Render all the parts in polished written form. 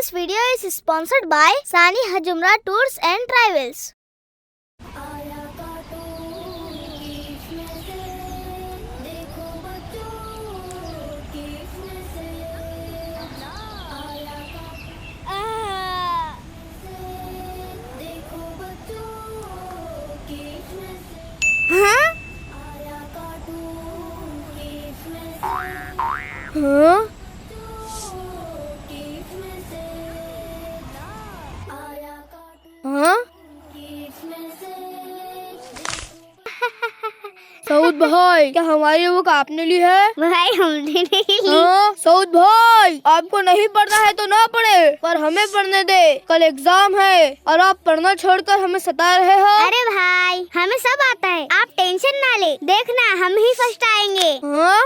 This video is sponsored by Sani Hajumra Tours and Travels. Saud भाई, क्या हमारी book आपने ली है? भाई हमने नहीं ली। हाँ सऊद भाई, आपको नहीं पढ़ना है तो ना पढ़े, पर हमें पढ़ने दे। कल एग्जाम है और आप पढ़ना छोड़कर हमें सता रहे हो। अरे भाई, हमें सब आता है, आप टेंशन ना ले, देखना हम ही फर्स्ट आएंगे। हाँ?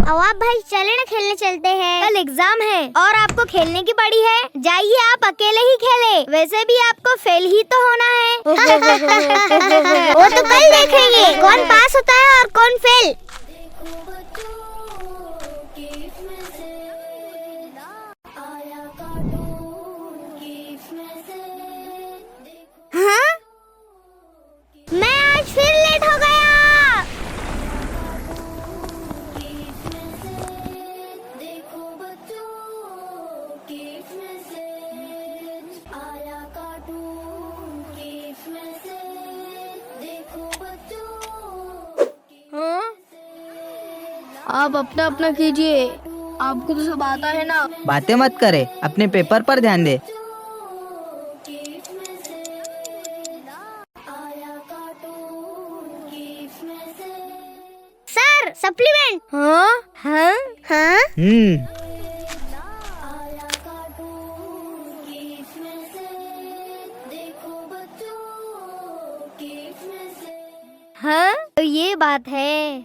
अवाब भाई चले ना खेलने चलते हैं, कल एग्जाम है और आपको खेलने की पड़ी है। जाइए आप अकेले ही खेले, वैसे भी आपको फेल ही तो होना है। वो तो कल देखेंगे कौन पास होता है और कौन फेल। हाँ? मैं आज फिर लेट हो गया। हाँ? आप अपना अपना कीजिए, आपको तो सब आता है ना। बातें मत करे, अपने पेपर पर ध्यान दे। Sir supplement. हाँ? हाँ हाँ। हाँ तो ये बात है।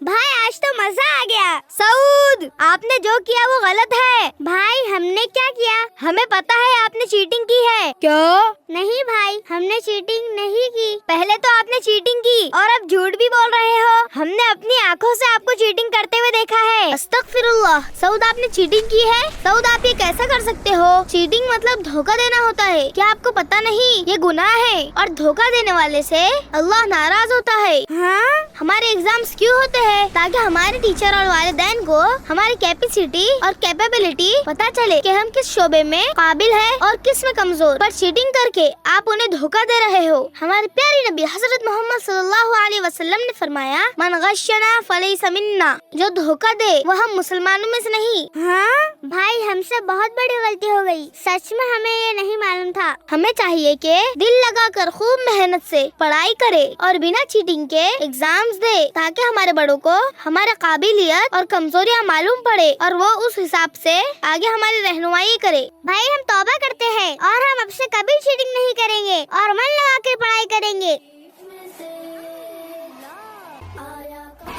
भाई आज तो मजा आ गया। सऊद, आपने जो किया वो गलत है। भाई हमने क्या किया? हमें पता है आपने चीटिंग की है। क्या? नहीं भाई, हमने चीटिंग नहीं की। पहले तो आपने चीटिंग की और अब झूठ भी बोल रहे हो। हमने अपनी आंखों से आपको चीटिंग करते हुए देखा है। अस्तगफिरुल्लाह। सऊद, आपने चीटिंग की है? सऊद, आप ये कैसा कर सकते हो? चीटिंग मतलब धोखा देना होता है। क्या आपको पता नहीं? ये गुनाह है और धोखा देने वाले से अल्लाह नाराज होता है। हाँ? हमारे एग्जाम्स क्यों होते हैं? ताकि हमारे टीचर और वालिदैन को हमारी कैपेसिटी और कैपेबिलिटी पता चले कि हम किस शोबे में काबिल है और किस में कमजोर। पर चीटिंग करके आप उन्हें धोखा दे रहे हो। हमारे प्यारे नबी हजरत मोहम्मद सल्लल्लाहु अलैहि वसल्लम ने फरमाया, मन गश्शना फलैसा मिन्ना, जो धोखा दे वह हम मुसलमानों में से नहीं। हाँ? भाई हमसे बहुत बड़ी गलती हो गई, सच में हमें ये नहीं मालूम था। हमें चाहिए कि दिल लगाकर खूब मेहनत से पढ़ाई करे और बिना चीटिंग के एग्जाम्स दे, ताकि हमारे बड़ों को हमारे काबिलियत और कमजोरियाँ मालूम पड़े और वो उस हिसाब से आगे हमारी रहनुमाई करे। भाई हम तौबा करते हैं और हम अब से कभी चीटिंग नहीं करेंगे और मन लगा कर पढ़ाई करेंगे।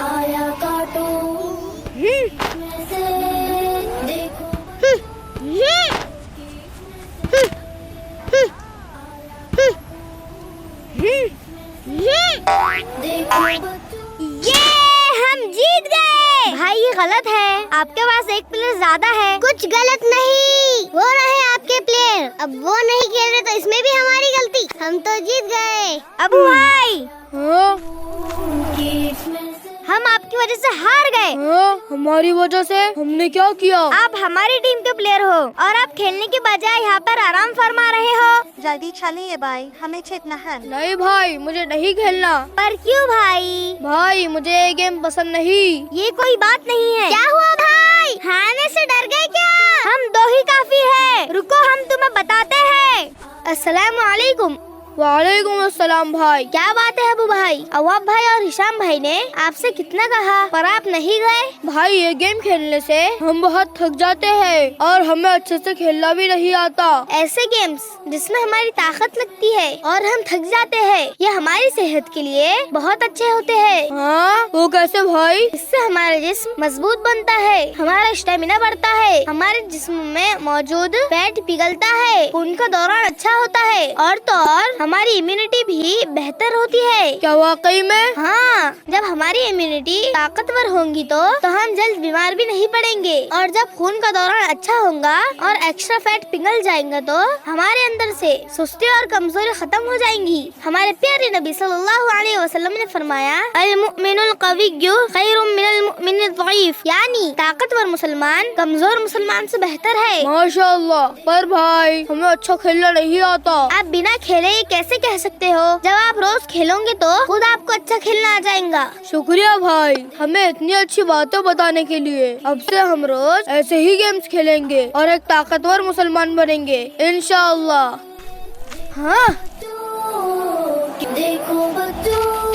आया काटो ये हम जीत गए। भाई ये गलत है, आपके पास एक प्लेयर ज्यादा है। कुछ गलत नहीं, वो रहे आपके प्लेयर, अब वो नहीं खेल रहे तो इसमें भी हमारी गलती। हम तो जीत गए। अबू भाई, हाँ? हम आपकी वजह से हार गए। हाँ? हमारी वजह से? हमने क्या किया? आप हमारी टीम के प्लेयर हो और आप खेलने के बजाय यहाँ पर आराम फरमा रहे हो। जल्दी चलिए भाई, हमें जीतना है। नहीं भाई, मुझे नहीं खेलना। पर क्यों भाई? भाई मुझे ये गेम पसंद नहीं। ये कोई बात नहीं है। क्या हुआ भाई? हारने से डर गए क्या? हम दो ही काफी है, रुको हम तुम्हें बताते हैं। अस्सलाम वालेकुम। वालेकुम अस्सलाम भाई। क्या बात है अबू भाई? अवाब भाई और हिशाम भाई ने आपसे कितना कहा पर आप नहीं गए। भाई ये गेम खेलने से हम बहुत थक जाते हैं और हमें अच्छे से खेलना भी नहीं आता। ऐसे गेम्स जिसमें हमारी ताकत लगती है और हम थक जाते हैं, ये हमारी सेहत के लिए बहुत अच्छे होते हैं। हाँ? वो कैसे भाई? इससे हमारा जिस्म मजबूत बनता है, हमारा स्टेमिना बढ़ता है, हमारे जिस्म में मौजूद फैट पिघलता है, खून का दौरान अच्छा होता है और तो और हमारी इम्यूनिटी भी बेहतर होती है। क्या वाकई में? हाँ, जब हमारी इम्यूनिटी ताकतवर होंगी तो हम जल्द बीमार भी नहीं पड़ेंगे, और जब खून का दौरान अच्छा होगा और एक्स्ट्रा फैट पिघल जाएगा तो हमारे अंदर से सुस्ती और कमजोरी खत्म हो जाएंगी। हमारे प्यारे नबी सल्लल्लाहु अलैहि वसल्लम ने फरमाया, अल मुमिनुल कविय्यु खैरुम मिनल मुमिनिल ज़ईफ, यानी ताकतवर मुसलमान कमजोर मुसलमान से बेहतर है। माशाअल्लाह। पर भाई हमें अच्छा खेलना नहीं आता। आप बिना खेले ये कैसे कह सकते हो? जब आप रोज खेलोगे तो खुद आपको अच्छा खेलना आ जाएगा। शुक्रिया भाई हमें इतनी अच्छी बातें बताने के लिए। अब से हम रोज ऐसे ही गेम्स खेलेंगे और एक ताकतवर मुसलमान बनेंगे इंशाअल्लाह। हाँ, देखो बच्चों